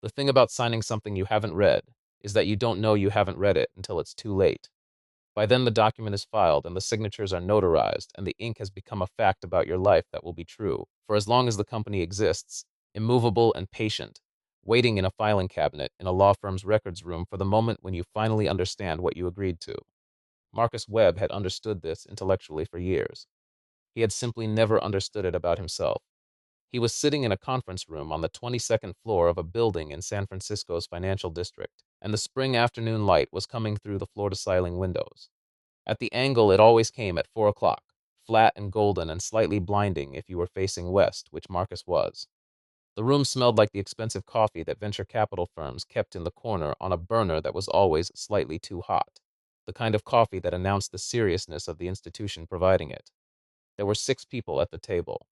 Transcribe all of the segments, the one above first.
The thing about signing something you haven't read is that you don't know you haven't read it until it's too late. By then, the document is filed and the signatures are notarized, and the ink has become a fact about your life that will be true for as long as the company exists, immovable and patient, waiting in a filing cabinet in a law firm's records room for the moment when you finally understand what you agreed to. Marcus Webb had understood this intellectually for years. He had simply never understood it about himself. He was sitting in a conference room on the 22nd floor of a building in San Francisco's financial district, and the spring afternoon light was coming through the floor-to-ceiling windows. At the angle it always came at 4 o'clock, flat and golden and slightly blinding if you were facing west, which Marcus was. The room smelled like the expensive coffee that venture capital firms kept in the corner on a burner that was always slightly too hot, the kind of coffee that announced the seriousness of the institution providing it. There were 6 people at the table,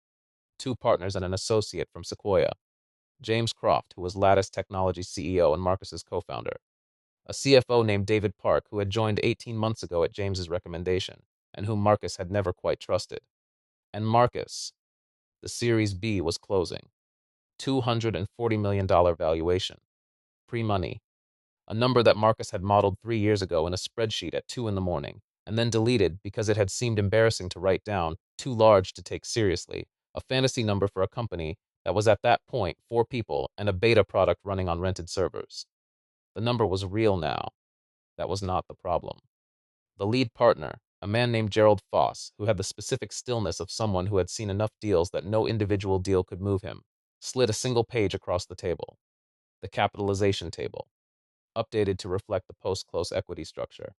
2 partners and an associate from Sequoia, James Croft, who was Lattice Technologies CEO and Marcus's co-founder, a CFO named David Park, who had joined 18 months ago at James's recommendation, and whom Marcus had never quite trusted. And Marcus, the Series B was closing. $240 million valuation. Pre-money. A number that Marcus had modeled 3 years ago in a spreadsheet at 2 in the morning, and then deleted because it had seemed embarrassing to write down, too large to take seriously, a fantasy number for a company that was at that point 4 people and a beta product running on rented servers. The number was real now. That was not the problem. The lead partner, a man named Gerald Foss, who had the specific stillness of someone who had seen enough deals that no individual deal could move him, slid a single page across the table. The capitalization table, updated to reflect the post-close equity structure.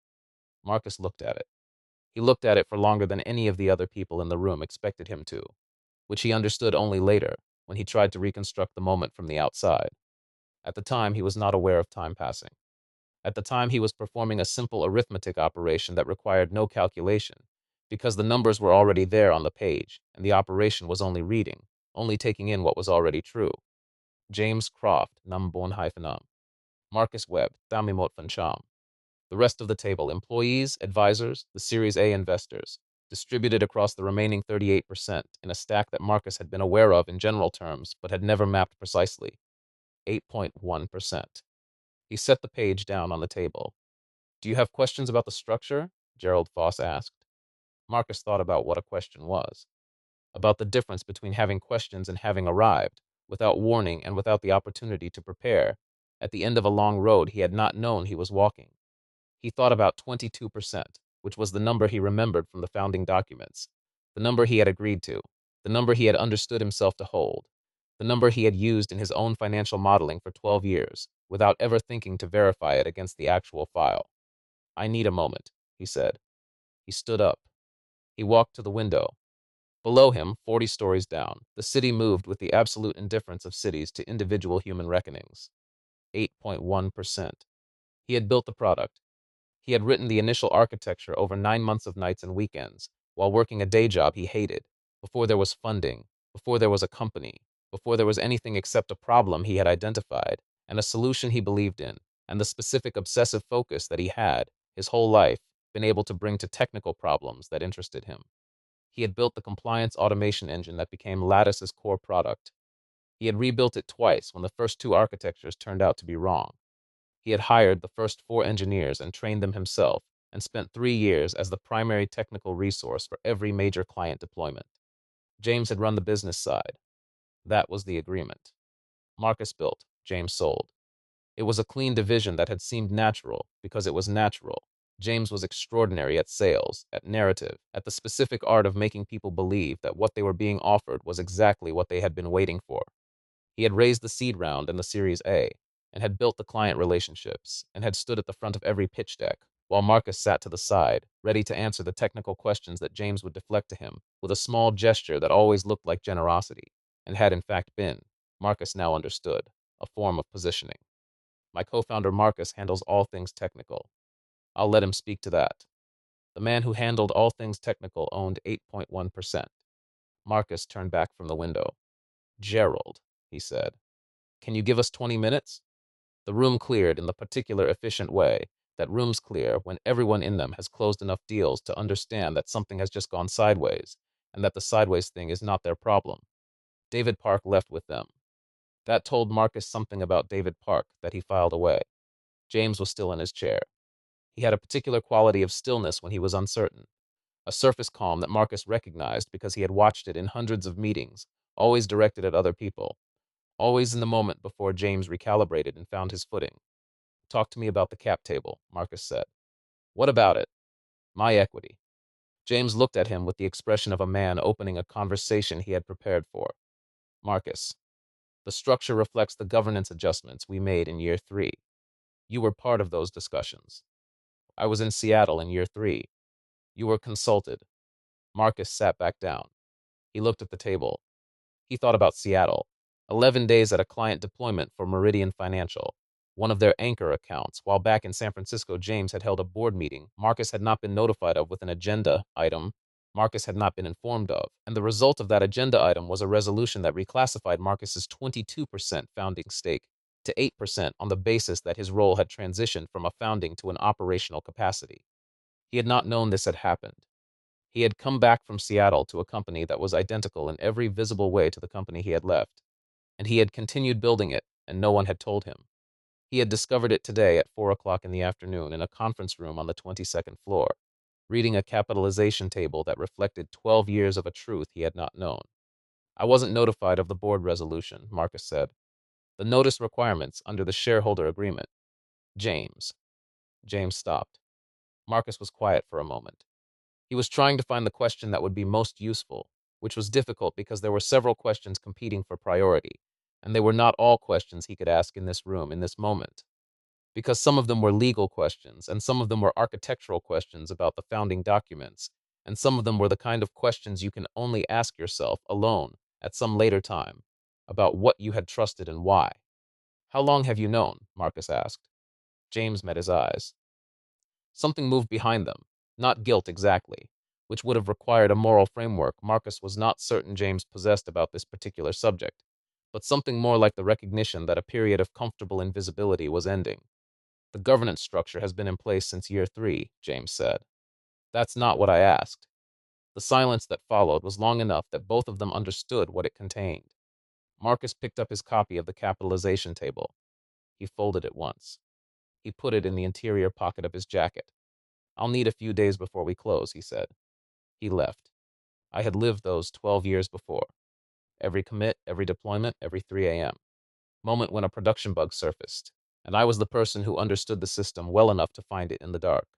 Marcus looked at it. He looked at it for longer than any of the other people in the room expected him to, which he understood only later, when he tried to reconstruct the moment from the outside. At the time, he was not aware of time passing. At the time, he was performing a simple arithmetic operation that required no calculation, because the numbers were already there on the page, and the operation was only reading, only taking in what was already true. James Croft, nam bon hyphenum. Marcus Webb, Tamimot Fancham. The rest of the table, employees, advisors, the Series A investors, distributed across the remaining 38% in a stack that Marcus had been aware of in general terms, but had never mapped precisely. 8.1%. He set the page down on the table. Do you have questions about the structure? Gerald Foss asked. Marcus thought about what a question was. About the difference between having questions and having arrived, without warning and without the opportunity to prepare, at the end of a long road he had not known he was walking. He thought about 22%, which was the number he remembered from the founding documents, the number he had agreed to, the number he had understood himself to hold, the number he had used in his own financial modeling for 12 years, without ever thinking to verify it against the actual file. I need a moment, he said. He stood up. He walked to the window. Below him, 40 stories down, the city moved with the absolute indifference of cities to individual human reckonings. 8.1%. He had built the product. He had written the initial architecture over 9 months of nights and weekends, while working a day job he hated, before there was funding, before there was a company, before there was anything except a problem he had identified, and a solution he believed in, and the specific obsessive focus that he had, his whole life, been able to bring to technical problems that interested him. He had built the compliance automation engine that became Lattice's core product. He had rebuilt it twice when the first 2 architectures turned out to be wrong. He had hired the first 4 engineers and trained them himself, and spent 3 years as the primary technical resource for every major client deployment. James had run the business side. That was the agreement. Marcus built, James sold. It was a clean division that had seemed natural because it was natural. James was extraordinary at sales, at narrative, at the specific art of making people believe that what they were being offered was exactly what they had been waiting for. He had raised the seed round in the Series A, and had built the client relationships, and had stood at the front of every pitch deck, while Marcus sat to the side, ready to answer the technical questions that James would deflect to him, with a small gesture that always looked like generosity, and had in fact been, Marcus now understood, a form of positioning. My co-founder Marcus handles all things technical. I'll let him speak to that. The man who handled all things technical owned 8.1%. Marcus turned back from the window. Gerald, he said, can you give us 20 minutes? The room cleared in the particular efficient way that rooms clear when everyone in them has closed enough deals to understand that something has just gone sideways, and that the sideways thing is not their problem. David Park left with them. That told Marcus something about David Park that he filed away. James was still in his chair. He had a particular quality of stillness when he was uncertain, a surface calm that Marcus recognized because he had watched it in hundreds of meetings, always directed at other people, always in the moment before James recalibrated and found his footing. Talk to me about the cap table, Marcus said. What about it? My equity. James looked at him with the expression of a man opening a conversation he had prepared for. Marcus, the structure reflects the governance adjustments we made in year 3. You were part of those discussions. I was in Seattle in year 3. You were consulted. Marcus sat back down. He looked at the table. He thought about Seattle. 11 days at a client deployment for Meridian Financial, one of their anchor accounts, while back in San Francisco, James had held a board meeting Marcus had not been notified of with an agenda item Marcus had not been informed of, and the result of that agenda item was a resolution that reclassified Marcus's 22% founding stake to 8% on the basis that his role had transitioned from a founding to an operational capacity. He had not known this had happened. He had come back from Seattle to a company that was identical in every visible way to the company he had left, and he had continued building it, and no one had told him. He had discovered it today at 4 o'clock in the afternoon in a conference room on the 22nd floor, reading a capitalization table that reflected 12 years of a truth he had not known. I wasn't notified of the board resolution, Marcus said. The notice requirements under the shareholder agreement. James. James stopped. Marcus was quiet for a moment. He was trying to find the question that would be most useful, which was difficult because there were several questions competing for priority, and they were not all questions he could ask in this room, in this moment, because some of them were legal questions, and some of them were architectural questions about the founding documents, and some of them were the kind of questions you can only ask yourself alone at some later time, about what you had trusted and why. How long have you known? Marcus asked. James met his eyes. Something moved behind them, not guilt exactly, which would have required a moral framework Marcus was not certain James possessed about this particular subject, but something more like the recognition that a period of comfortable invisibility was ending. The governance structure has been in place since year 3, James said. That's not what I asked. The silence that followed was long enough that both of them understood what it contained. Marcus picked up his copy of the capitalization table. He folded it once. He put it in the interior pocket of his jacket. I'll need a few days before we close, he said. He left. I had lived those 12 years before. Every commit, every deployment, every 3 a.m. Moment when a production bug surfaced, and I was the person who understood the system well enough to find it in the dark.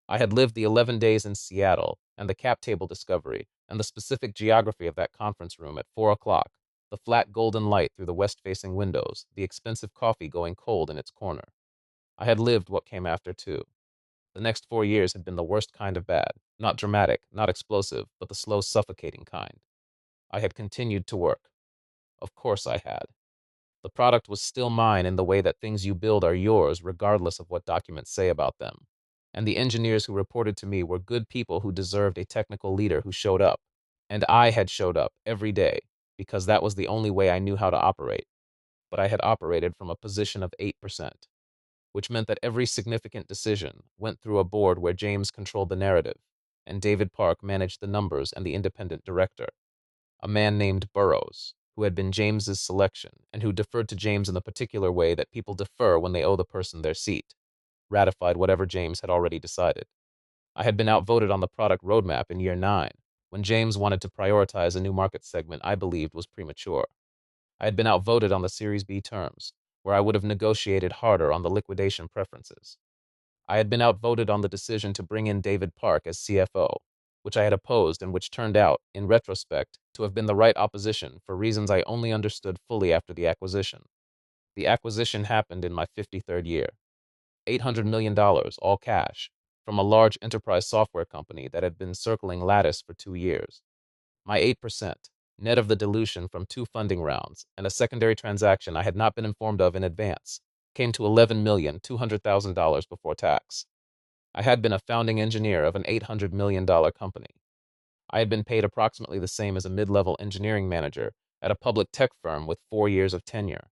I had lived the 11 days in Seattle, and the cap table discovery, and the specific geography of that conference room at 4 o'clock, the flat golden light through the west-facing windows, the expensive coffee going cold in its corner. I had lived what came after, too. The next 4 years had been the worst kind of bad, not dramatic, not explosive, but the slow, suffocating kind. I had continued to work. Of course I had. The product was still mine in the way that things you build are yours, regardless of what documents say about them. And the engineers who reported to me were good people who deserved a technical leader who showed up. And I had showed up every day, because that was the only way I knew how to operate. But I had operated from a position of 8%, which meant that every significant decision went through a board where James controlled the narrative, and David Park managed the numbers and the independent director, a man named Burroughs, who had been James's selection and who deferred to James in the particular way that people defer when they owe the person their seat, ratified whatever James had already decided. I had been outvoted on the product roadmap in year 9, when James wanted to prioritize a new market segment I believed was premature. I had been outvoted on the Series B terms, where I would have negotiated harder on the liquidation preferences. I had been outvoted on the decision to bring in David Park as CFO, which I had opposed and which turned out, in retrospect, to have been the right opposition for reasons I only understood fully after the acquisition. The acquisition happened in my 53rd year. $800 million, all cash, from a large enterprise software company that had been circling Lattice for 2 years. My 8%, net of the dilution from 2 funding rounds and a secondary transaction I had not been informed of in advance, came to $11,200,000 before tax. I had been a founding engineer of an $800 million company. I had been paid approximately the same as a mid-level engineering manager at a public tech firm with 4 years of tenure.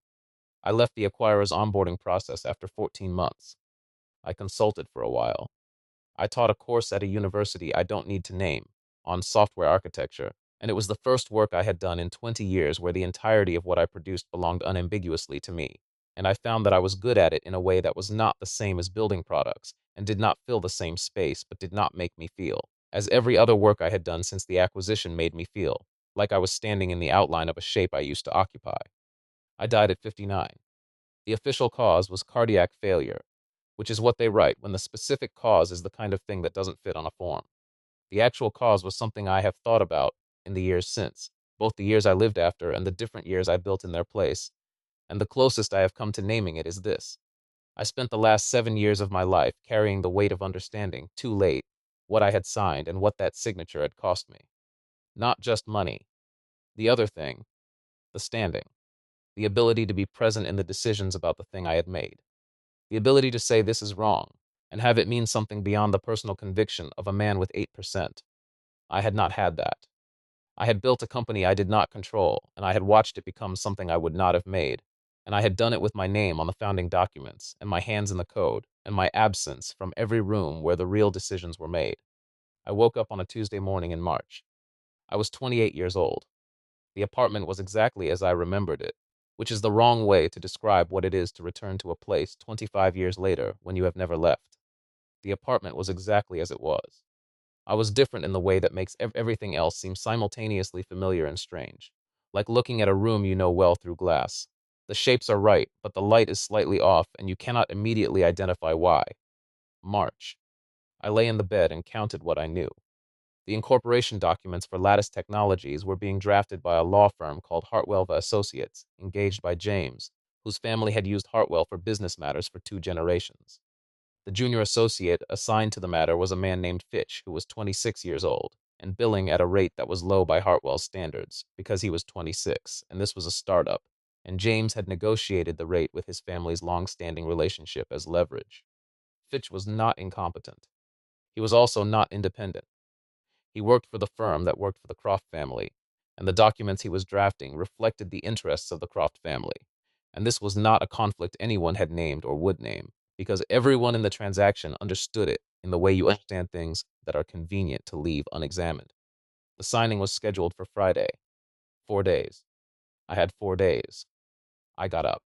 I left the acquirer's onboarding process after 14 months. I consulted for a while. I taught a course at a university I don't need to name on software architecture And it was the first work I had done in 20 years where the entirety of what I produced belonged unambiguously to me. And I found that I was good at it in a way that was not the same as building products, and did not fill the same space, but did not make me feel, as every other work I had done since the acquisition made me feel, like I was standing in the outline of a shape I used to occupy. I died at 59. The official cause was cardiac failure, which is what they write when the specific cause is the kind of thing that doesn't fit on a form. The actual cause was something I have thought about in the years since, both the years I lived after and the different years I built in their place, and the closest I have come to naming it is this. I spent the last 7 years of my life carrying the weight of understanding, too late, what I had signed and what that signature had cost me. Not just money. The other thing, the standing, the ability to be present in the decisions about the thing I had made, the ability to say this is wrong, and have it mean something beyond the personal conviction of a man with 8%. I had not had that. I had built a company I did not control, and I had watched it become something I would not have made, and I had done it with my name on the founding documents, and my hands in the code, and my absence from every room where the real decisions were made. I woke up on a Tuesday morning in March. I was 28 years old. The apartment was exactly as I remembered it, which is the wrong way to describe what it is to return to a place 25 years later when you have never left. The apartment was exactly as it was. I was different in the way that makes everything else seem simultaneously familiar and strange, like looking at a room you know well through glass. The shapes are right, but the light is slightly off, and you cannot immediately identify why. March. I lay in the bed and counted what I knew. The incorporation documents for Lattice Technologies were being drafted by a law firm called Hartwell Associates, engaged by James, whose family had used Hartwell for business matters for 2 generations. The junior associate assigned to the matter was a man named Fitch, who was 26 years old, and billing at a rate that was low by Hartwell's standards, because he was 26, and this was a startup, and James had negotiated the rate with his family's long-standing relationship as leverage. Fitch was not incompetent. He was also not independent. He worked for the firm that worked for the Croft family, and the documents he was drafting reflected the interests of the Croft family. And this was not a conflict anyone had named or would name, because everyone in the transaction understood it in the way you understand things that are convenient to leave unexamined. The signing was scheduled for Friday. 4 days. I had 4 days. I got up.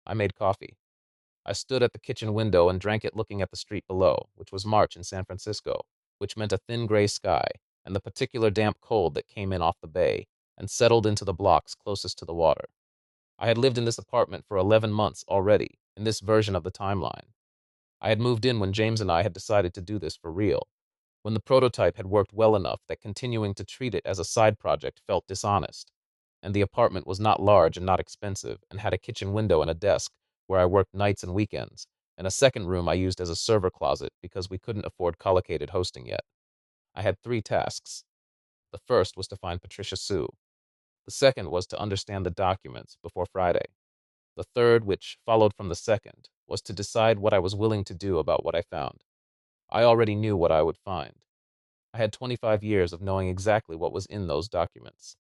I made coffee. I stood at the kitchen window and drank it looking at the street below, which was March in San Francisco, which meant a thin gray sky and the particular damp cold that came in off the bay and settled into the blocks closest to the water. I had lived in this apartment for 11 months already, in this version of the timeline. I had moved in when James and I had decided to do this for real, when the prototype had worked well enough that continuing to treat it as a side project felt dishonest, and the apartment was not large and not expensive, and had a kitchen window and a desk where I worked nights and weekends, and a second room I used as a server closet because we couldn't afford collocated hosting yet. I had 3 tasks. The first was to find Patricia Sue. The second was to understand the documents before Friday. The third, which followed from the second, was to decide what I was willing to do about what I found. I already knew what I would find. I had 25 years of knowing exactly what was in those documents.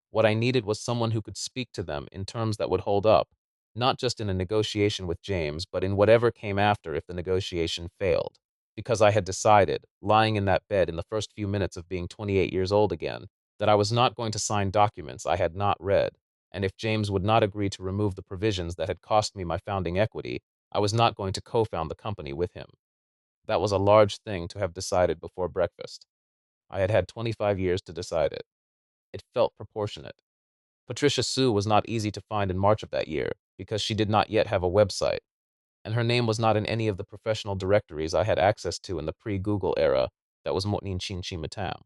What I needed was someone who could speak to them in terms that would hold up, not just in a negotiation with James, but in whatever came after if the negotiation failed. Because I had decided, lying in that bed in the first few minutes of being 28 years old again, that I was not going to sign documents I had not read, and if James would not agree to remove the provisions that had cost me my founding equity, I was not going to co-found the company with him. That was a large thing to have decided before breakfast. I had had 25 years to decide it. It felt proportionate. Patricia Sue was not easy to find in March of that year because she did not yet have a website, and her name was not in any of the professional directories I had access to in the pre-Google era that was Motnin Chin Chimatam.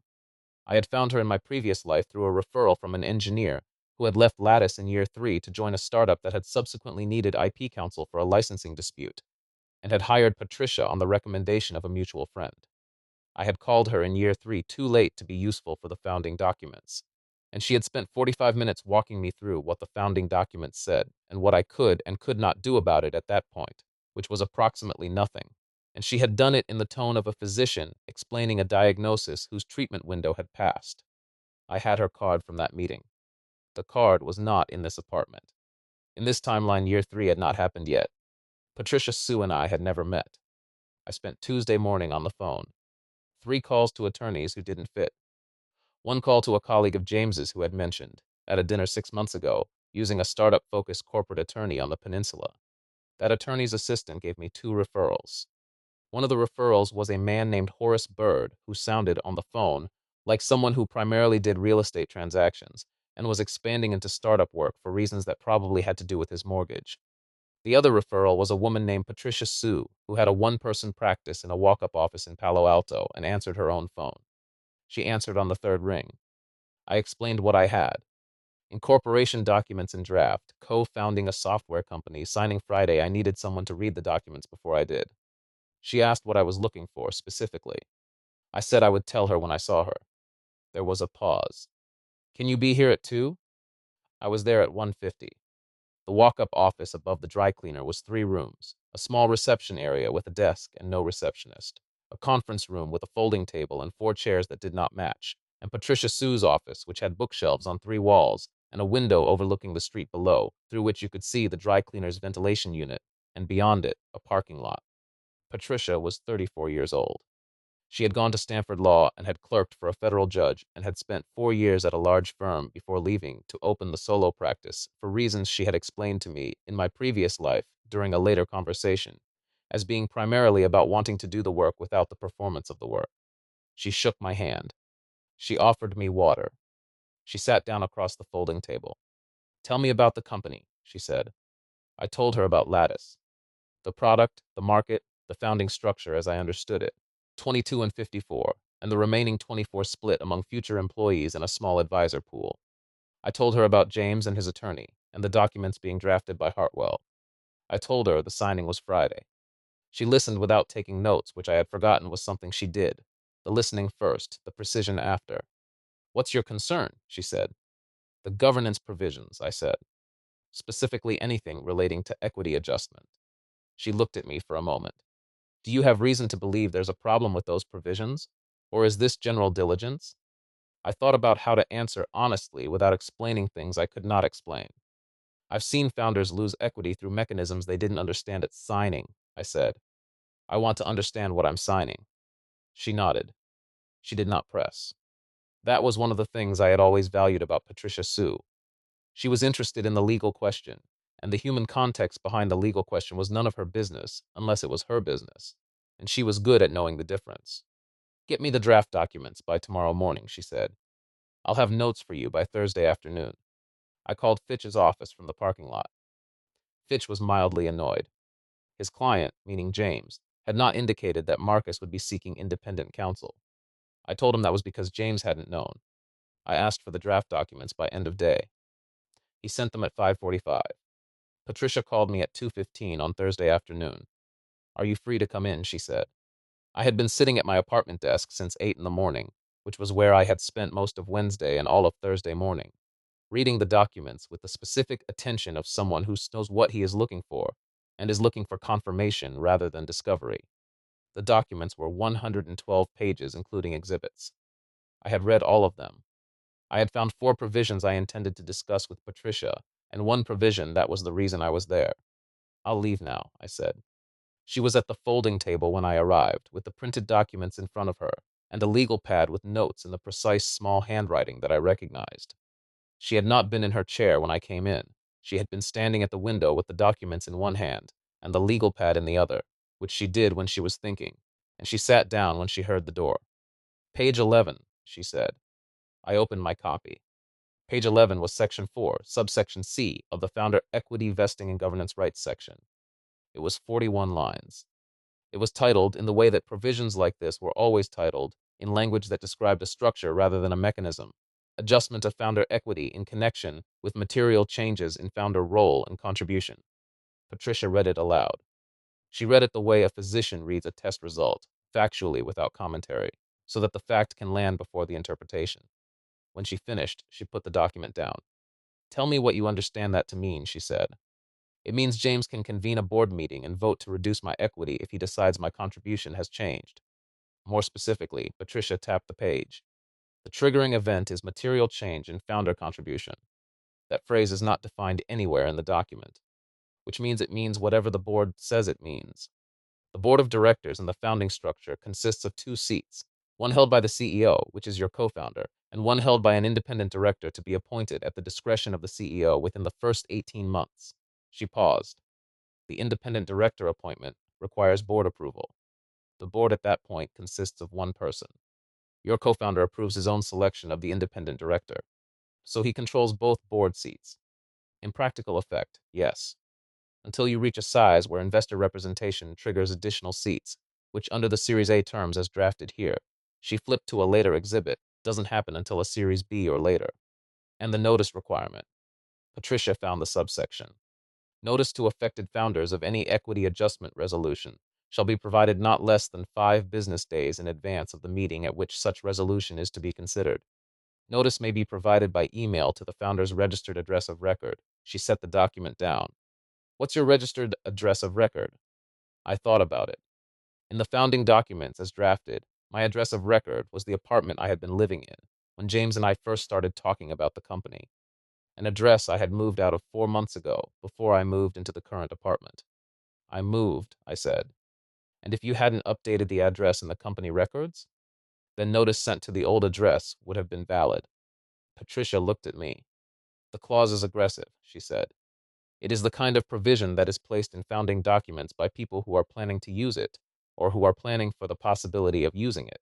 I had found her in my previous life through a referral from an engineer who had left Lattice in year 3 to join a startup that had subsequently needed IP counsel for a licensing dispute, and had hired Patricia on the recommendation of a mutual friend. I had called her in year 3 too late to be useful for the founding documents, and she had spent 45 minutes walking me through what the founding documents said and what I could and could not do about it at that point, which was approximately nothing. And she had done it in the tone of a physician explaining a diagnosis whose treatment window had passed. I had her card from that meeting. The card was not in this apartment. In this timeline, year 3 had not happened yet. Patricia Sue and I had never met. I spent Tuesday morning on the phone. 3 calls to attorneys who didn't fit. One call to a colleague of James's who had mentioned, at a dinner 6 months ago, using a startup-focused corporate attorney on the peninsula. That attorney's assistant gave me 2 referrals. One of the referrals was a man named Horace Bird, who sounded on the phone like someone who primarily did real estate transactions and was expanding into startup work for reasons that probably had to do with his mortgage. The other referral was a woman named Patricia Sue, who had a one-person practice in a walk-up office in Palo Alto and answered her own phone. She answered on the third ring. I explained what I had. Incorporation documents in draft, co-founding a software company, signing Friday. I needed someone to read the documents before I did. She asked what I was looking for, specifically. I said I would tell her when I saw her. There was a pause. Can you be here at 2? I was there at 1:50. The walk-up office above the dry cleaner was 3 rooms, a small reception area with a desk and no receptionist, a conference room with a folding table and 4 chairs that did not match, and Patricia Sue's office, which had bookshelves on 3 walls and a window overlooking the street below, through which you could see the dry cleaner's ventilation unit, and beyond it, a parking lot. Patricia was 34 years old. She had gone to Stanford Law and had clerked for a federal judge and had spent 4 years at a large firm before leaving to open the solo practice for reasons she had explained to me in my previous life during a later conversation, as being primarily about wanting to do the work without the performance of the work. She shook my hand. She offered me water. She sat down across the folding table. Tell me about the company, she said. I told her about Lattice, the product, the market, the founding structure as I understood it. 22 and 54, and the remaining 24 split among future employees and a small advisor pool. I told her about James and his attorney, and the documents being drafted by Hartwell. I told her the signing was Friday. She listened without taking notes, which I had forgotten was something she did. The listening first, the precision after. What's your concern? She said. The governance provisions, I said. Specifically anything relating to equity adjustment. She looked at me for a moment. Do you have reason to believe there's a problem with those provisions? Or is this general diligence? I thought about how to answer honestly without explaining things I could not explain. I've seen founders lose equity through mechanisms they didn't understand at signing, I said. I want to understand what I'm signing. She nodded. She did not press. That was one of the things I had always valued about Patricia Sue. She was interested in the legal question, and the human context behind the legal question was none of her business unless it was her business, and she was good at knowing the difference. Get me the draft documents by tomorrow morning, she said. I'll have notes for you by Thursday afternoon. I called Fitch's office from the parking lot. Fitch was mildly annoyed. His client, meaning James, had not indicated that Marcus would be seeking independent counsel. I told him that was because James hadn't known. I asked for the draft documents by end of day. He sent them at 5:45. Patricia called me at 2:15 on Thursday afternoon. Are you free to come in? She said. I had been sitting at my apartment desk since 8 in the morning, which was where I had spent most of Wednesday and all of Thursday morning, reading the documents with the specific attention of someone who knows what he is looking for and is looking for confirmation rather than discovery. The documents were 112 pages, including exhibits. I had read all of them. I had found 4 provisions I intended to discuss with Patricia, and 1 provision that was the reason I was there. I'll leave now, I said. She was at the folding table when I arrived, with the printed documents in front of her, and a legal pad with notes in the precise small handwriting that I recognized. She had not been in her chair when I came in. She had been standing at the window with the documents in one hand and the legal pad in the other, which she did when she was thinking, and she sat down when she heard the door. Page 11, she said. I opened my copy. Page 11 was Section 4, Subsection C of the Founder Equity Vesting and Governance Rights section. It was 41 lines. It was titled in the way that provisions like this were always titled, in language that described a structure rather than a mechanism. Adjustment of founder equity in connection with material changes in founder role and contribution. Patricia read it aloud. She read it the way a physician reads a test result, factually without commentary, so that the fact can land before the interpretation. When she finished, she put the document down. Tell me what you understand that to mean, she said. It means James can convene a board meeting and vote to reduce my equity if he decides my contribution has changed. More specifically, Patricia tapped the page. The triggering event is material change in founder contribution. That phrase is not defined anywhere in the document, which means it means whatever the board says it means. The board of directors in the founding structure consists of 2 seats, one held by the CEO, which is your co-founder, and one held by an independent director to be appointed at the discretion of the CEO within the first 18 months. She paused. The independent director appointment requires board approval. The board at that point consists of one person. Your co-founder approves his own selection of the independent director, so he controls both board seats. In practical effect, yes, until you reach a size where investor representation triggers additional seats, which under the Series A terms as drafted here, she flipped to a later exhibit, doesn't happen until a Series B or later. And the notice requirement. Patricia found the subsection. Notice to affected founders of any equity adjustment resolution shall be provided not less than 5 business days in advance of the meeting at which such resolution is to be considered. Notice may be provided by email to the founder's registered address of record. She set the document down. What's your registered address of record? I thought about it. In the founding documents as drafted, my address of record was the apartment I had been living in when James and I first started talking about the company, an address I had moved out of 4 months ago before I moved into the current apartment. I moved, I said, and if you hadn't updated the address in the company records, then notice sent to the old address would have been valid. Patricia looked at me. The clause is aggressive, she said. It is the kind of provision that is placed in founding documents by people who are planning to use it, or who are planning for the possibility of using it.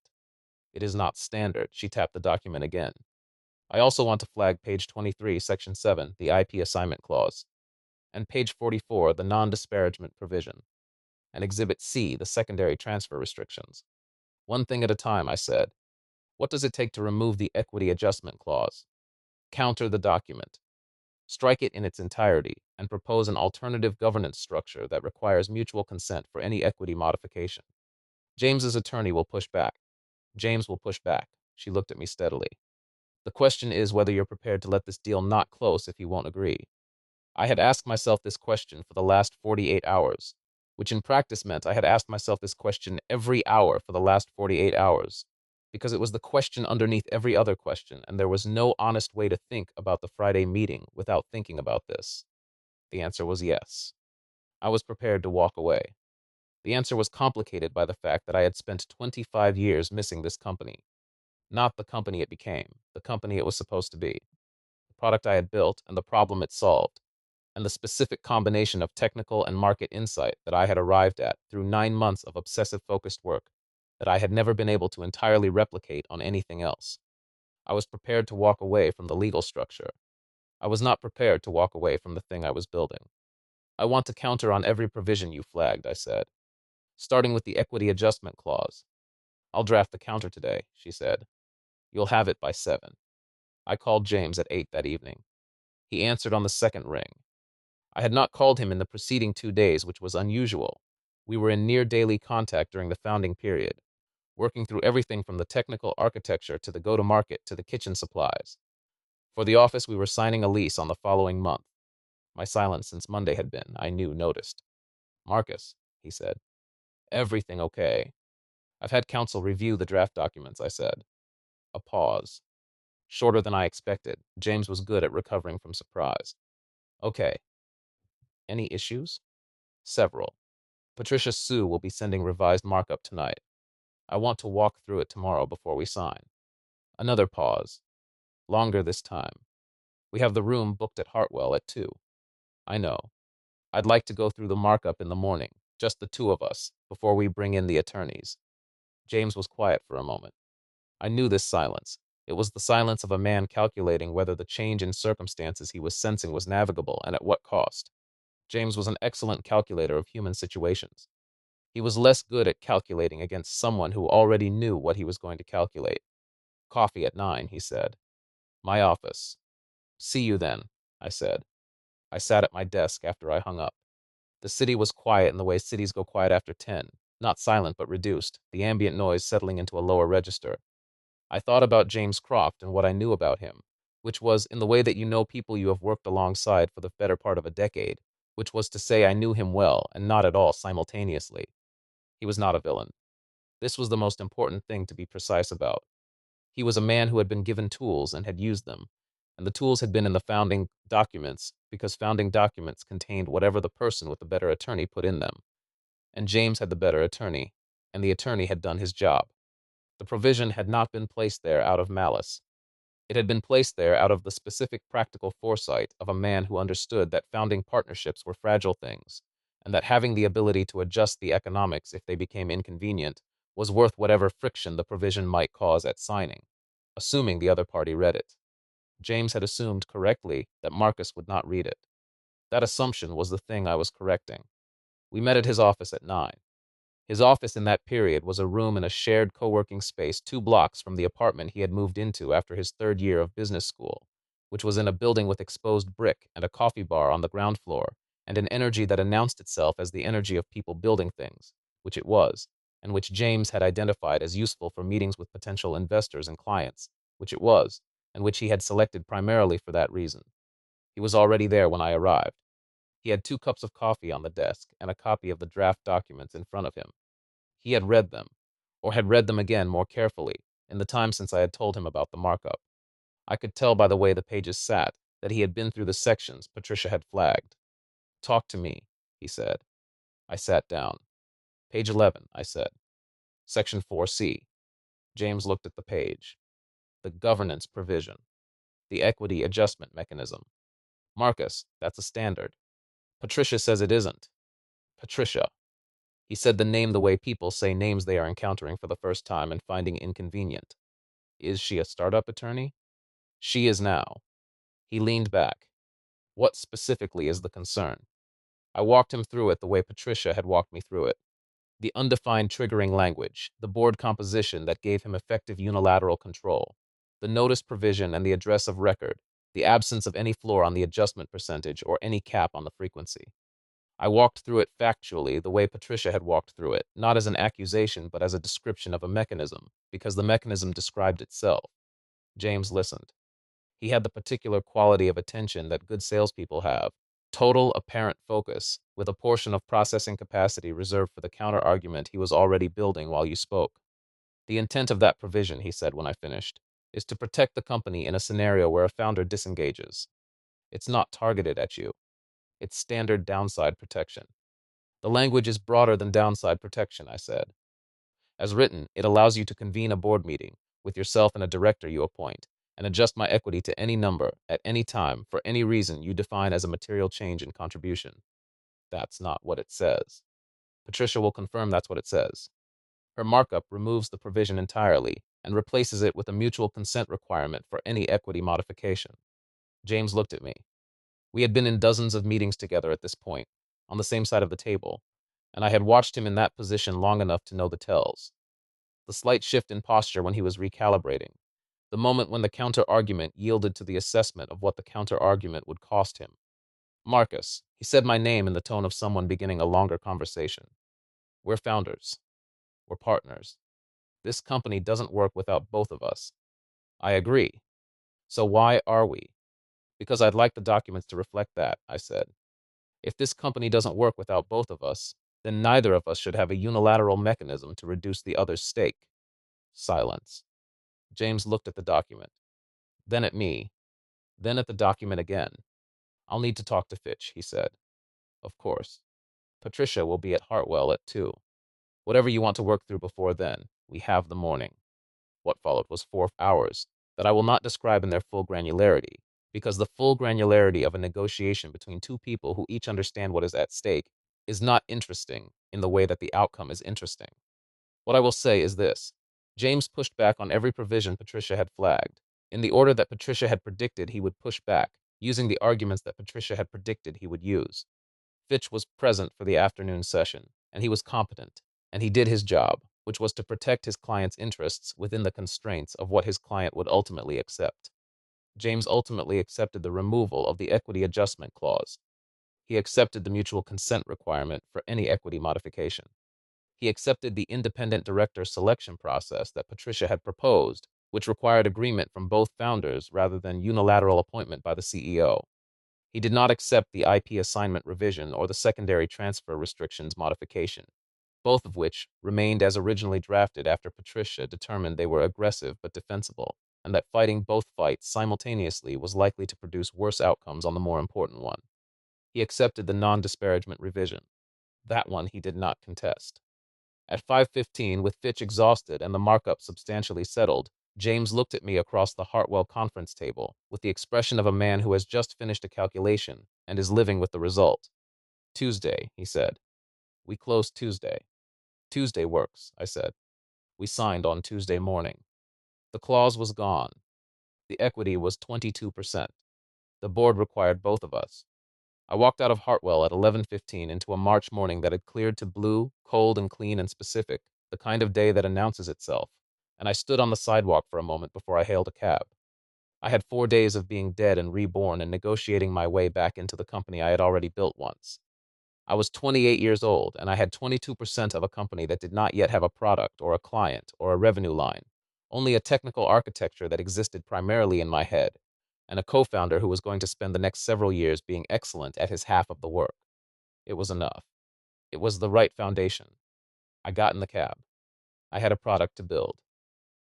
It is not standard. She tapped the document again. I also want to flag page 23, section 7, the IP assignment clause, and page 44, the non-disparagement provision, and exhibit C, the secondary transfer restrictions. One thing at a time, I said. What does it take to remove the equity adjustment clause? Counter the document. Strike it in its entirety and propose an alternative governance structure that requires mutual consent for any equity modification. James's attorney will push back. James will push back. She looked at me steadily. The question is whether you're prepared to let this deal not close if he won't agree. I had asked myself this question for the last 48 hours, which in practice meant I had asked myself this question every hour for the last 48 hours, because it was the question underneath every other question, and there was no honest way to think about the Friday meeting without thinking about this. The answer was yes. I was prepared to walk away. The answer was complicated by the fact that I had spent 25 years missing this company. Not the company it became, the company it was supposed to be, the product I had built and the problem it solved, and the specific combination of technical and market insight that I had arrived at through 9 months of obsessive focused work that I had never been able to entirely replicate on anything else. I was prepared to walk away from the legal structure. I was not prepared to walk away from the thing I was building. I want to counter on every provision you flagged, I said, starting with the equity adjustment clause. I'll draft the counter today, she said. You'll have it by 7. I called James at 8 that evening. He answered on the second ring. I had not called him in the preceding 2 days, which was unusual. We were in near daily contact during the founding period, working through everything from the technical architecture to the go-to-market to the kitchen supplies. For the office, we were signing a lease on the following month. My silence since Monday had been, I knew, noticed. Marcus, he said. Everything okay. I've had counsel review the draft documents, I said. A pause. Shorter than I expected. James was good at recovering from surprise. Okay. Any issues? Several. Patricia Sue will be sending revised markup tonight. I want to walk through it tomorrow before we sign. Another pause. Longer this time. We have the room booked at Hartwell at 2. I know. I'd like to go through the markup in the morning, just the two of us, before we bring in the attorneys. James was quiet for a moment. I knew this silence. It was the silence of a man calculating whether the change in circumstances he was sensing was navigable and at what cost. James was an excellent calculator of human situations. He was less good at calculating against someone who already knew what he was going to calculate. Coffee at 9, he said. My office. See you then, I said. I sat at my desk after I hung up. The city was quiet in the way cities go quiet after 10, not silent but reduced, the ambient noise settling into a lower register. I thought about James Croft and what I knew about him, which was in the way that you know people you have worked alongside for the better part of a decade, which was to say I knew him well and not at all simultaneously. He was not a villain. This was the most important thing to be precise about. He was a man who had been given tools and had used them, and the tools had been in the founding documents because founding documents contained whatever the person with the better attorney put in them. And James had the better attorney, and the attorney had done his job. The provision had not been placed there out of malice. It had been placed there out of the specific practical foresight of a man who understood that founding partnerships were fragile things, and that having the ability to adjust the economics if they became inconvenient was worth whatever friction the provision might cause at signing, assuming the other party read it. James had assumed correctly that Marcus would not read it. That assumption was the thing I was correcting. We met at his office at 9. His office in that period was a room in a shared co-working space 2 blocks from the apartment he had moved into after his 3rd year of business school, which was in a building with exposed brick and a coffee bar on the ground floor, and an energy that announced itself as the energy of people building things, which it was, and which James had identified as useful for meetings with potential investors and clients, which it was, and which he had selected primarily for that reason. He was already there when I arrived. He had 2 cups of coffee on the desk and a copy of the draft documents in front of him. He had read them, or had read them again more carefully, in the time since I had told him about the markup. I could tell by the way the pages sat that he had been through the sections Patricia had flagged. Talk to me, he said. I sat down. Page 11, I said. Section 4C. James looked at the page. The governance provision. The equity adjustment mechanism. Marcus, that's a standard. Patricia says it isn't. Patricia. He said the name the way people say names they are encountering for the first time and finding inconvenient. Is she a startup attorney? She is now. He leaned back. What specifically is the concern? I walked him through it the way Patricia had walked me through it. The undefined triggering language, the board composition that gave him effective unilateral control, the notice provision and the address of record, the absence of any floor on the adjustment percentage or any cap on the frequency. I walked through it factually the way Patricia had walked through it, not as an accusation but as a description of a mechanism, because the mechanism described itself. James listened. He had the particular quality of attention that good salespeople have, total apparent focus, with a portion of processing capacity reserved for the counter-argument he was already building while you spoke. The intent of that provision, he said when I finished, is to protect the company in a scenario where a founder disengages. It's not targeted at you. It's standard downside protection. The language is broader than downside protection, I said. As written, it allows you to convene a board meeting with yourself and a director you appoint and adjust my equity to any number at any time for any reason you define as a material change in contribution. That's not what it says. Patricia will confirm that's what it says. Her markup removes the provision entirely and replaces it with a mutual consent requirement for any equity modification. James looked at me. We had been in dozens of meetings together at this point, on the same side of the table, and I had watched him in that position long enough to know the tells. The slight shift in posture when he was recalibrating, the moment when the counter-argument yielded to the assessment of what the counter-argument would cost him. Marcus, he said my name in the tone of someone beginning a longer conversation. We're founders. We're partners. This company doesn't work without both of us. I agree. So why are we? Because I'd like the documents to reflect that, I said. If this company doesn't work without both of us, then neither of us should have a unilateral mechanism to reduce the other's stake. Silence. James looked at the document, then at me, then at the document again. I'll need to talk to Fitch, he said. Of course. Patricia will be at Hartwell at 2. Whatever you want to work through before then, we have the morning. What followed was 4 hours that I will not describe in their full granularity, because the full granularity of a negotiation between 2 people who each understand what is at stake is not interesting in the way that the outcome is interesting. What I will say is this. James pushed back on every provision Patricia had flagged, in the order that Patricia had predicted he would push back, using the arguments that Patricia had predicted he would use. Fitch was present for the afternoon session, and he was competent, and he did his job, which was to protect his client's interests within the constraints of what his client would ultimately accept. James ultimately accepted the removal of the equity adjustment clause. He accepted the mutual consent requirement for any equity modification. He accepted the independent director selection process that Patricia had proposed, which required agreement from both founders rather than unilateral appointment by the CEO. He did not accept the IP assignment revision or the secondary transfer restrictions modification, both of which remained as originally drafted after Patricia determined they were aggressive but defensible, and that fighting both fights simultaneously was likely to produce worse outcomes on the more important one. He accepted the non-disparagement revision. That one he did not contest. At 5:15, with Fitch exhausted and the markup substantially settled, James looked at me across the Hartwell conference table with the expression of a man who has just finished a calculation and is living with the result. Tuesday, he said. We closed Tuesday. Tuesday works, I said. We signed on Tuesday morning. The clause was gone. The equity was 22%. The board required both of us. I walked out of Hartwell at 11:15 into a March morning that had cleared to blue, cold and clean and specific, the kind of day that announces itself, and I stood on the sidewalk for a moment before I hailed a cab. I had 4 days of being dead and reborn and negotiating my way back into the company I had already built once. I was 28 years old, and I had 22% of a company that did not yet have a product or a client or a revenue line, only a technical architecture that existed primarily in my head, and a co-founder who was going to spend the next several years being excellent at his half of the work. It was enough. It was the right foundation. I got in the cab. I had a product to build.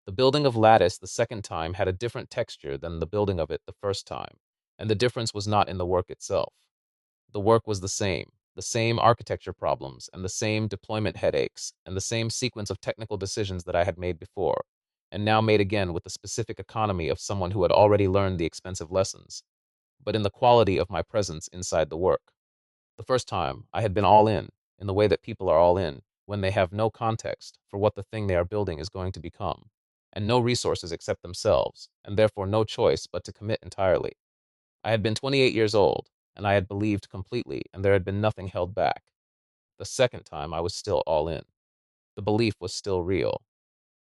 The building of Lattice the second time had a different texture than the building of it the first time, and the difference was not in the work itself. The work was the same architecture problems, and the same deployment headaches, and the same sequence of technical decisions that I had made before, and now made again with the specific economy of someone who had already learned the expensive lessons, but in the quality of my presence inside the work. The first time, I had been all in the way that people are all in when they have no context for what the thing they are building is going to become, and no resources except themselves, and therefore no choice but to commit entirely. I had been 28 years old, and I had believed completely, and there had been nothing held back. The second time, I was still all in. The belief was still real.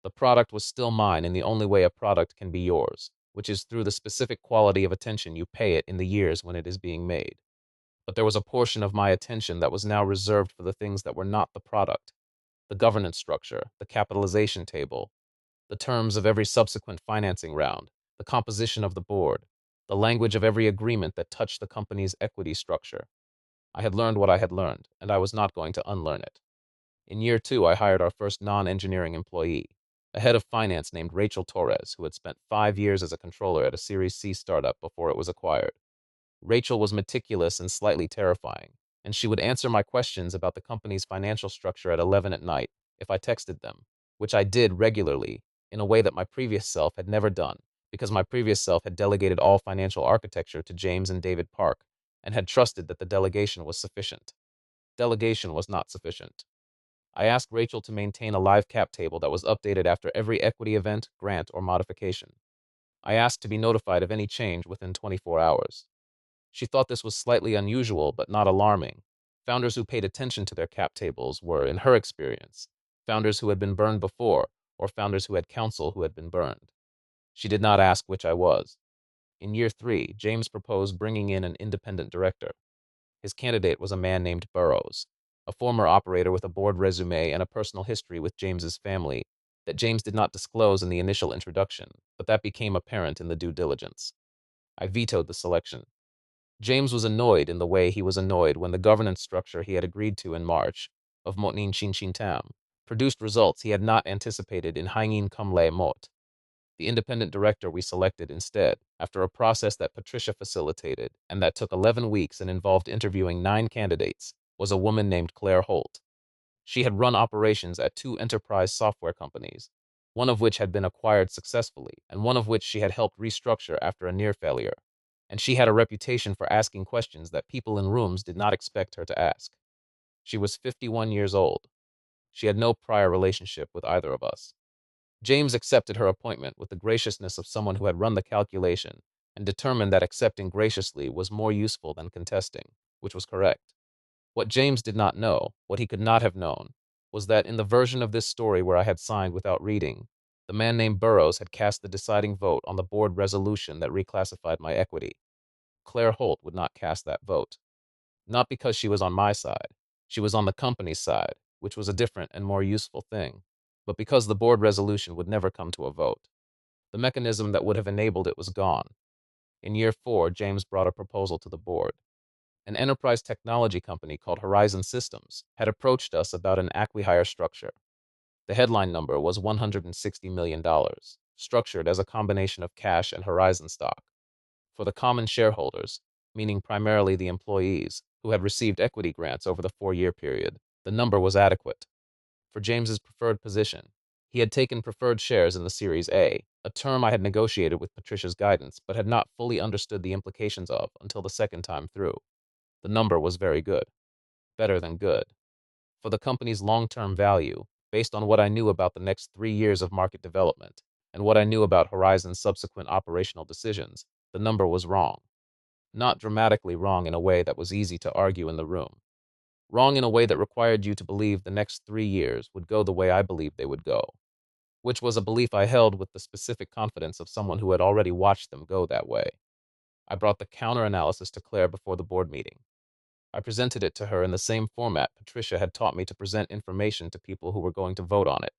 The product was still mine in the only way a product can be yours, which is through the specific quality of attention you pay it in the years when it is being made. But there was a portion of my attention that was now reserved for the things that were not the product: the governance structure, the capitalization table, the terms of every subsequent financing round, the composition of the board, the language of every agreement that touched the company's equity structure. I had learned what I had learned, and I was not going to unlearn it. In year 2, I hired our first non-engineering employee, a head of finance named Rachel Torres, who had spent 5 years as a controller at a Series C startup before it was acquired. Rachel was meticulous and slightly terrifying, and she would answer my questions about the company's financial structure at 11 at night if I texted them, which I did regularly in a way that my previous self had never done, because my previous self had delegated all financial architecture to James and David Park and had trusted that the delegation was sufficient. Delegation was not sufficient. I asked Rachel to maintain a live cap table that was updated after every equity event, grant, or modification. I asked to be notified of any change within 24 hours. She thought this was slightly unusual, but not alarming. Founders who paid attention to their cap tables were, in her experience, founders who had been burned before, or founders who had counsel who had been burned. She did not ask which I was. In year 3, James proposed bringing in an independent director. His candidate was a man named Burrows, a former operator with a board resume and a personal history with James's family that James did not disclose in the initial introduction, but that became apparent in the due diligence. I vetoed the selection. James was annoyed in the way he was annoyed when the governance structure he had agreed to in March of Motnin Chin Chin Tam produced results he had not anticipated in Haingin Kumle Mot. The independent director we selected instead, after a process that Patricia facilitated and that took 11 weeks and involved interviewing 9 candidates, was a woman named Claire Holt. She had run operations at 2 enterprise software companies, one of which had been acquired successfully, and one of which she had helped restructure after a near failure. And she had a reputation for asking questions that people in rooms did not expect her to ask. She was 51 years old. She had no prior relationship with either of us. James accepted her appointment with the graciousness of someone who had run the calculation and determined that accepting graciously was more useful than contesting, which was correct. What James did not know, what he could not have known, was that in the version of this story where I had signed without reading, the man named Burrows had cast the deciding vote on the board resolution that reclassified my equity. Claire Holt would not cast that vote. Not because she was on my side. She was on the company's side, which was a different and more useful thing, but because the board resolution would never come to a vote. The mechanism that would have enabled it was gone. In year 4, James brought a proposal to the board. An enterprise technology company called Horizon Systems had approached us about an acquihire structure. The headline number was $160 million, structured as a combination of cash and Horizon stock. For the common shareholders, meaning primarily the employees, who had received equity grants over the 4-year period, the number was adequate. for James's preferred position. He had taken preferred shares in the Series a term I had negotiated with Patricia's guidance, but had not fully understood the implications of until the second time through. The number was very good, better than good. For the company's long-term value, based on what I knew about the next 3 years of market development and what I knew about Horizon's subsequent operational decisions, the number was wrong. Not dramatically wrong in a way that was easy to argue in the room. Wrong in a way that required you to believe the next 3 years would go the way I believed they would go, which was a belief I held with the specific confidence of someone who had already watched them go that way. I brought the counter-analysis to Claire before the board meeting. I presented it to her in the same format Patricia had taught me to present information to people who were going to vote on it.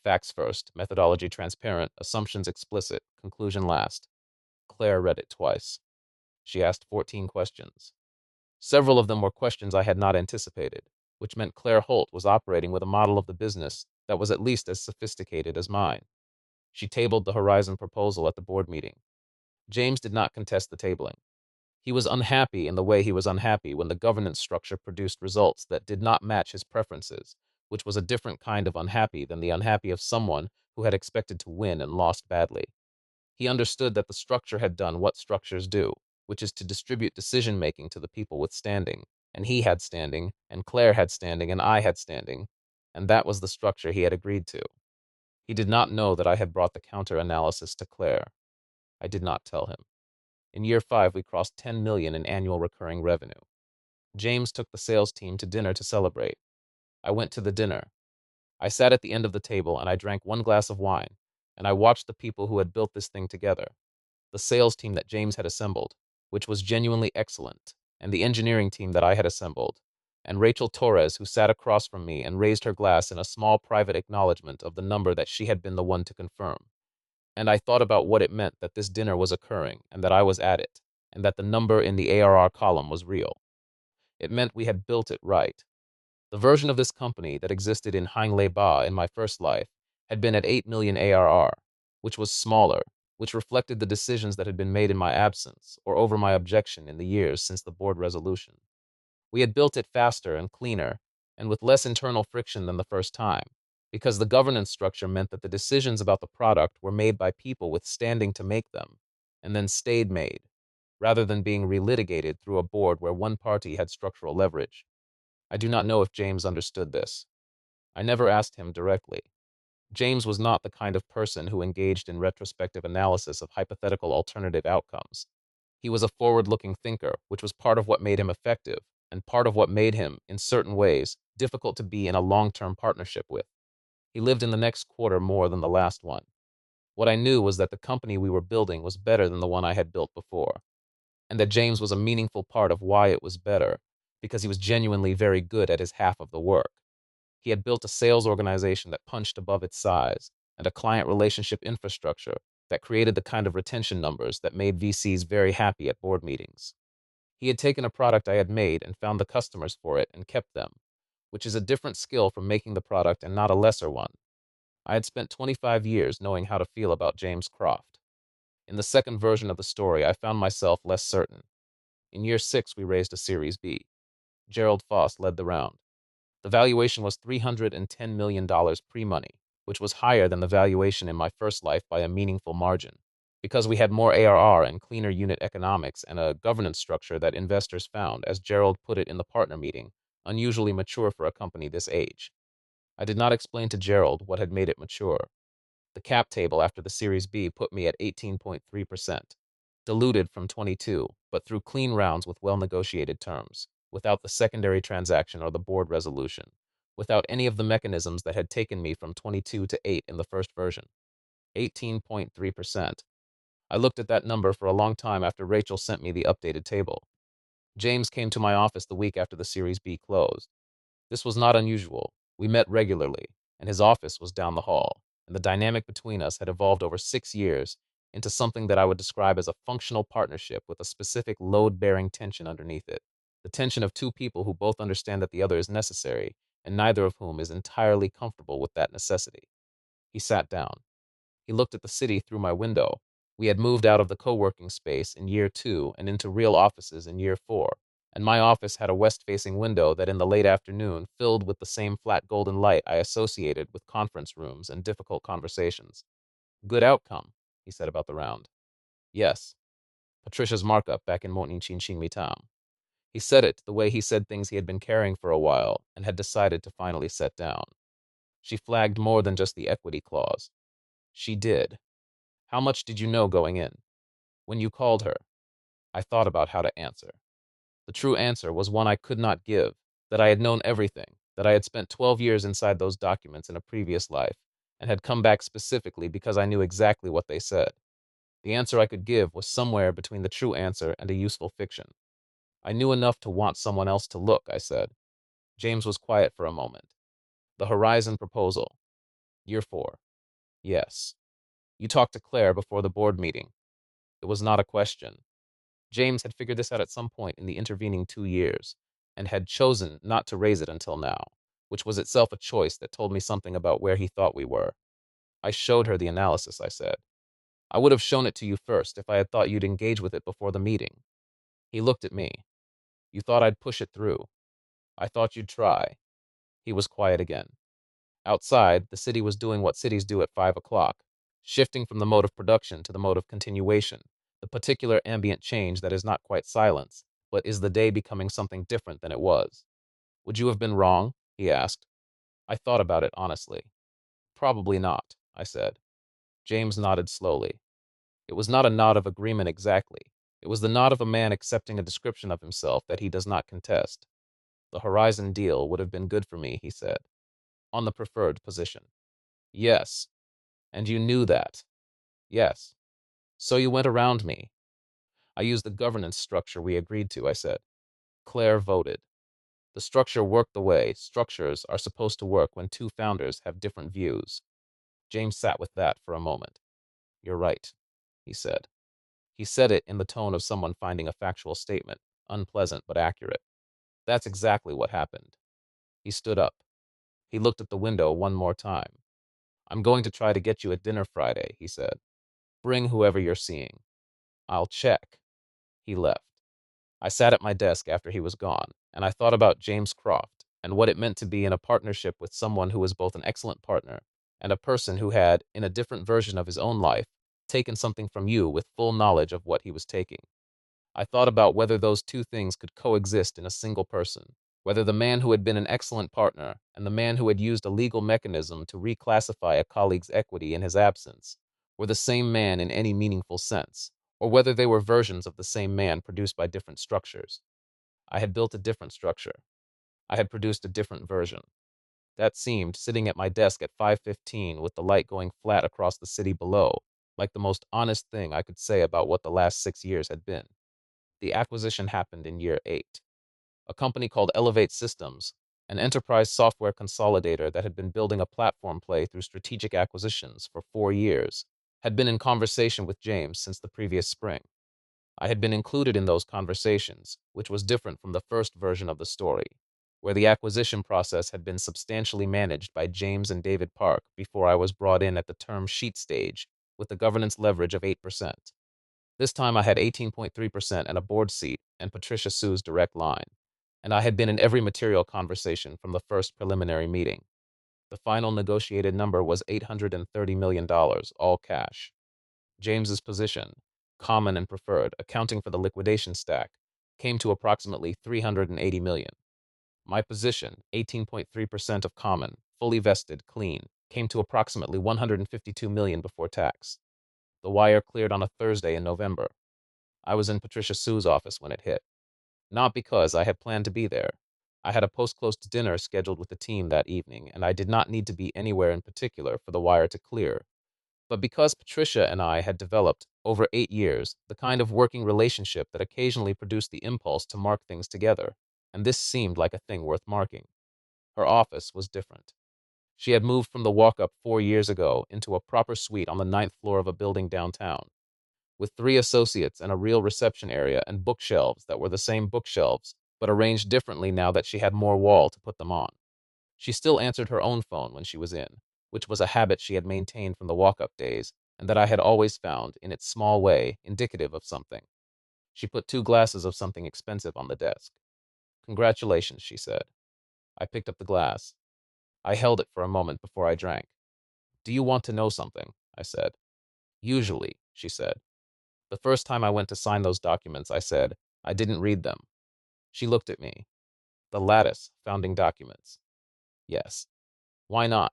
Facts first, methodology transparent, assumptions explicit, conclusion last. Claire read it twice. She asked 14 questions. Several of them were questions I had not anticipated, which meant Claire Holt was operating with a model of the business that was at least as sophisticated as mine. She tabled the Horizon proposal at the board meeting. James did not contest the tabling. He was unhappy in the way he was unhappy when the governance structure produced results that did not match his preferences, which was a different kind of unhappy than the unhappy of someone who had expected to win and lost badly. He understood that the structure had done what structures do, which is to distribute decision-making to the people with standing, and he had standing, and Claire had standing, and I had standing, and that was the structure he had agreed to. He did not know that I had brought the counter-analysis to Claire. I did not tell him. In year 5, we crossed 10 million in annual recurring revenue. James took the sales team to dinner to celebrate. I went to the dinner. I sat at the end of the table and I drank one glass of wine, and I watched the people who had built this thing together. The sales team that James had assembled, which was genuinely excellent, and the engineering team that I had assembled, and Rachel Torres, who sat across from me and raised her glass in a small private acknowledgement of the number that she had been the one to confirm. And I thought about what it meant that this dinner was occurring and that I was at it, and that the number in the ARR column was real. It meant we had built it right. The version of this company that existed in Hang Ba in my first life had been at 8 million ARR, which was smaller, which reflected the decisions that had been made in my absence or over my objection in the years since the board resolution. We had built it faster and cleaner, and with less internal friction than the first time, because the governance structure meant that the decisions about the product were made by people with standing to make them, and then stayed made, rather than being relitigated through a board where one party had structural leverage. I do not know if James understood this. I never asked him directly. James was not the kind of person who engaged in retrospective analysis of hypothetical alternative outcomes. He was a forward-looking thinker, which was part of what made him effective, and part of what made him, in certain ways, difficult to be in a long-term partnership with. He lived in the next quarter more than the last one. What I knew was that the company we were building was better than the one I had built before, and that James was a meaningful part of why it was better, because he was genuinely very good at his half of the work. He had built a sales organization that punched above its size, and a client relationship infrastructure that created the kind of retention numbers that made VCs very happy at board meetings. He had taken a product I had made and found the customers for it and kept them, which is a different skill from making the product and not a lesser one. I had spent 25 years knowing how to feel about James Croft. In the second version of the story, I found myself less certain. In year 6, we raised a Series B. Gerald Foss led the round. The valuation was $310 million pre-money, which was higher than the valuation in my first life by a meaningful margin, because we had more ARR and cleaner unit economics and a governance structure that investors found, as Gerald put it in the partner meeting, unusually mature for a company this age. I did not explain to Gerald what had made it mature. The cap table after the Series B put me at 18.3%, diluted from 22, but through clean rounds with well-negotiated terms, without the secondary transaction or the board resolution, without any of the mechanisms that had taken me from 22 to 8 in the first version. 18.3%. I looked at that number for a long time after Rachel sent me the updated table. James came to my office the week after the Series B closed. This was not unusual. We met regularly, and his office was down the hall, and the dynamic between us had evolved over 6 years into something that I would describe as a functional partnership with a specific load-bearing tension underneath it. The tension of two people who both understand that the other is necessary, and neither of whom is entirely comfortable with that necessity. He sat down. He looked at the city through my window. We had moved out of the co-working space in year 2 and into real offices in year 4. and my office had a west-facing window that in the late afternoon filled with the same flat golden light I associated with conference rooms and difficult conversations. Good outcome, he said about the round. Yes, Patricia's markup back in Montning Chin Ching Mitam. He said it the way he said things he had been carrying for a while and had decided to finally set down. She flagged more than just the equity clause. She did. How much did you know going in? When you called her, I thought about how to answer. The true answer was one I could not give, that I had known everything, that I had spent 12 years inside those documents in a previous life, and had come back specifically because I knew exactly what they said. The answer I could give was somewhere between the true answer and a useful fiction. I knew enough to want someone else to look, I said. James was quiet for a moment. The Horizon proposal. Year 4. Yes. You talked to Claire before the board meeting. It was not a question. James had figured this out at some point in the intervening 2 years, and had chosen not to raise it until now, which was itself a choice that told me something about where he thought we were. I showed her the analysis, I said. I would have shown it to you first if I had thought you'd engage with it before the meeting. He looked at me. You thought I'd push it through. I thought you'd try. He was quiet again. Outside, the city was doing what cities do at 5 o'clock, shifting from the mode of production to the mode of continuation, the particular ambient change that is not quite silence, but is the day becoming something different than it was. Would you have been wrong? He asked. I thought about it honestly. Probably not, I said. James nodded slowly. It was not a nod of agreement exactly. It was the nod of a man accepting a description of himself that he does not contest. The Horizon deal would have been good for me, he said. On the preferred position. Yes. And you knew that. Yes. So you went around me. I used the governance structure we agreed to, I said. Claire voted. The structure worked the way structures are supposed to work when two founders have different views. James sat with that for a moment. You're right, he said. He said it in the tone of someone finding a factual statement, unpleasant but accurate. That's exactly what happened. He stood up. He looked at the window one more time. I'm going to try to get you a dinner Friday, he said. Bring whoever you're seeing. I'll check. He left. I sat at my desk after he was gone, and I thought about James Croft and what it meant to be in a partnership with someone who was both an excellent partner and a person who had, in a different version of his own life, taken something from you with full knowledge of what he was taking. I thought about whether those two things could coexist in a single person, whether the man who had been an excellent partner and the man who had used a legal mechanism to reclassify a colleague's equity in his absence were the same man in any meaningful sense, or whether they were versions of the same man produced by different structures. I had built a different structure. I had produced a different version. That seemed, sitting at my desk at 5:15 with the light going flat across the city below, like the most honest thing I could say about what the last 6 years had been. The acquisition happened in year 8. A company called Elevate Systems, an enterprise software consolidator that had been building a platform play through strategic acquisitions for 4 years, had been in conversation with James since the previous spring. I had been included in those conversations, which was different from the first version of the story, where the acquisition process had been substantially managed by James and David Park before I was brought in at the term sheet stage with the governance leverage of 8%. This time I had 18.3% and a board seat and Patricia Sue's direct line, and I had been in every material conversation from the first preliminary meeting. The final negotiated number was $830 million, all cash. James's position, common and preferred, accounting for the liquidation stack, came to approximately $380 million. My position, 18.3% of common, fully vested, clean, came to approximately $152 million before tax. The wire cleared on a Thursday in November. I was in Patricia Sue's office when it hit. Not because I had planned to be there. I had a post-close dinner scheduled with the team that evening, and I did not need to be anywhere in particular for the wire to clear, but because Patricia and I had developed, over 8 years, the kind of working relationship that occasionally produced the impulse to mark things together, and this seemed like a thing worth marking. Her office was different. She had moved from the walk-up 4 years ago into a proper suite on the ninth floor of a building downtown, with 3 associates and a real reception area and bookshelves that were the same bookshelves, but arranged differently now that she had more wall to put them on. She still answered her own phone when she was in, which was a habit she had maintained from the walk-up days, and that I had always found, in its small way, indicative of something. She put 2 glasses of something expensive on the desk. Congratulations, she said. I picked up the glass. I held it for a moment before I drank. Do you want to know something? I said. Usually, she said. The first time I went to sign those documents, I said, I didn't read them. She looked at me. The Lattice founding documents. Yes. Why not?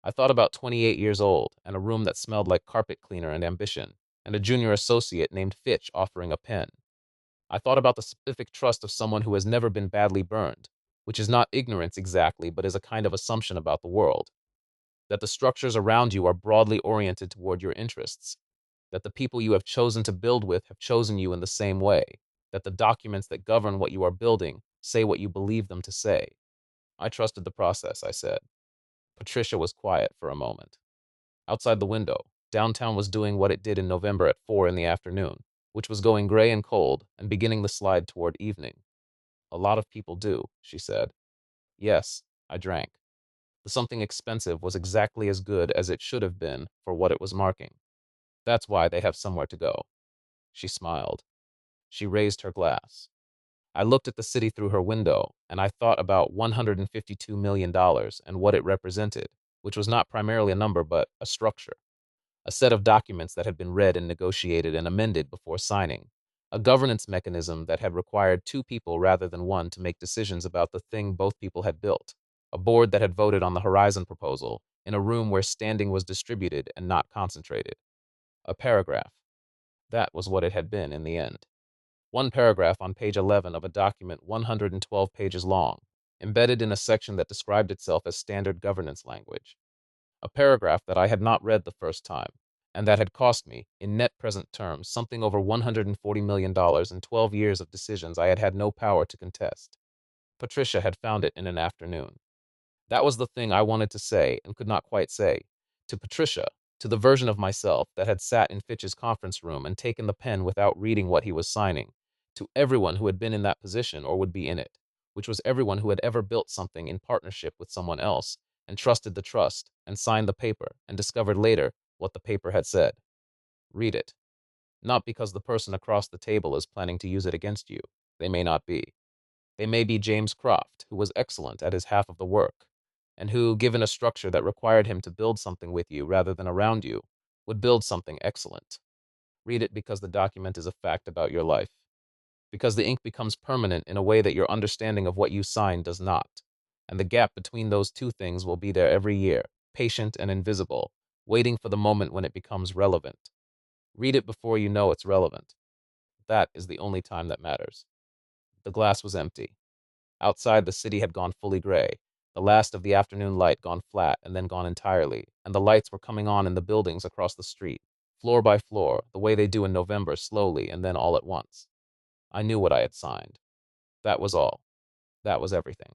I thought about 28 years old and a room that smelled like carpet cleaner and ambition, and a junior associate named Fitch offering a pen. I thought about the specific trust of someone who has never been badly burned, which is not ignorance exactly, but is a kind of assumption about the world. That the structures around you are broadly oriented toward your interests, that the people you have chosen to build with have chosen you in the same way, that the documents that govern what you are building say what you believe them to say. I trusted the process, I said. Patricia was quiet for a moment. Outside the window, downtown was doing what it did in November at 4 in the afternoon, which was going gray and cold and beginning the slide toward evening. A lot of people do, she said. Yes, I drank. The something expensive was exactly as good as it should have been for what it was marking. That's why they have somewhere to go. She smiled. She raised her glass. I looked at the city through her window, and I thought about $152 million and what it represented, which was not primarily a number but a structure. A set of documents that had been read and negotiated and amended before signing, a governance mechanism that had required 2 people rather than 1 to make decisions about the thing both people had built, a board that had voted on the Horizon proposal in a room where standing was distributed and not concentrated. A paragraph. That was what it had been in the end. 1 paragraph on page 11 of a document 112 pages long, embedded in a section that described itself as standard governance language. A paragraph that I had not read the first time, and that had cost me, in net present terms, something over $140 million in 12 years of decisions I had had no power to contest. Patricia had found it in an afternoon. That was the thing I wanted to say and could not quite say. To Patricia, to the version of myself that had sat in Fitch's conference room and taken the pen without reading what he was signing, to everyone who had been in that position or would be in it, which was everyone who had ever built something in partnership with someone else and trusted the trust and signed the paper and discovered later what the paper had said. Read it. Not because the person across the table is planning to use it against you. They may not be. They may be James Croft, who was excellent at his half of the work, and who, given a structure that required him to build something with you rather than around you, would build something excellent. Read it because the document is a fact about your life, because the ink becomes permanent in a way that your understanding of what you sign does not, and the gap between those 2 things will be there every year, patient and invisible, waiting for the moment when it becomes relevant. Read it before you know it's relevant. That is the only time that matters. The glass was empty. Outside, the city had gone fully gray, the last of the afternoon light gone flat and then gone entirely, and the lights were coming on in the buildings across the street, floor by floor, the way they do in November, slowly and then all at once. I knew what I had signed. That was all. That was everything.